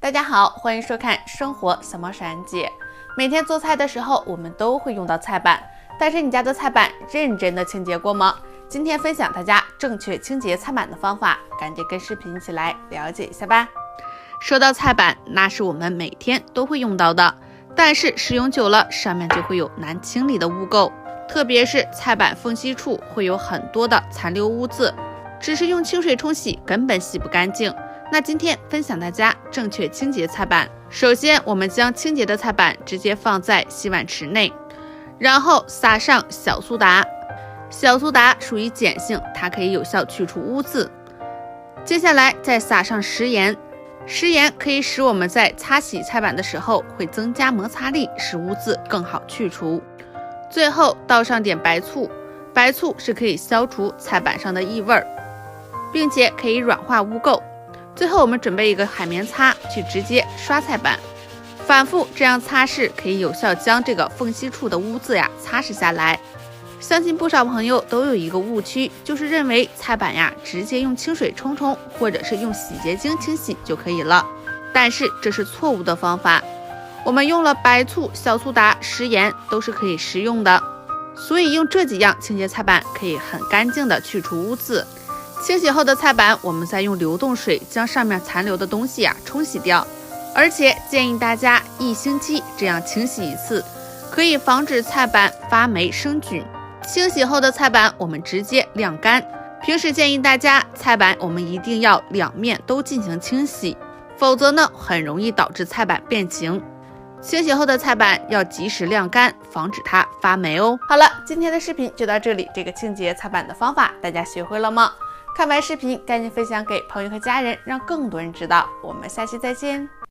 大家好，欢迎收看生活小猫闪姐。每天做菜的时候，我们都会用到菜板，但是你家的菜板认真的清洁过吗？今天分享大家正确清洁菜板的方法，赶紧跟视频一起来了解一下吧。说到菜板，那是我们每天都会用到的，但是使用久了，上面就会有难清理的污垢，特别是菜板缝隙处会有很多的残留污渍，只是用清水冲洗根本洗不干净。那今天分享大家正确清洁菜板。首先，我们将清洁的菜板直接放在洗碗池内，然后撒上小苏打。小苏打属于碱性，它可以有效去除污渍。接下来再撒上食盐，食盐可以使我们在擦洗菜板的时候会增加摩擦力，使污渍更好去除。最后倒上点白醋，白醋是可以消除菜板上的异味，并且可以软化污垢。最后我们准备一个海绵擦去直接刷菜板，反复这样擦拭可以有效将这个缝隙处的污渍擦拭下来。相信不少朋友都有一个误区，就是认为菜板直接用清水冲冲或者是用洗洁精清洗就可以了，但是这是错误的方法。我们用了白醋、小苏打、食盐都是可以食用的，所以用这几样清洁菜板可以很干净的去除污渍。清洗后的菜板，我们再用流动水将上面残留的东西冲洗掉，而且建议大家1星期这样清洗一次，可以防止菜板发霉生菌。清洗后的菜板我们直接晾干，平时建议大家菜板我们一定要两面都进行清洗，否则呢很容易导致菜板变形。清洗后的菜板要及时晾干，防止它发霉哦。好了，今天的视频就到这里，这个清洁菜板的方法大家学会了吗？看完视频赶紧分享给朋友和家人，让更多人知道。我们下期再见。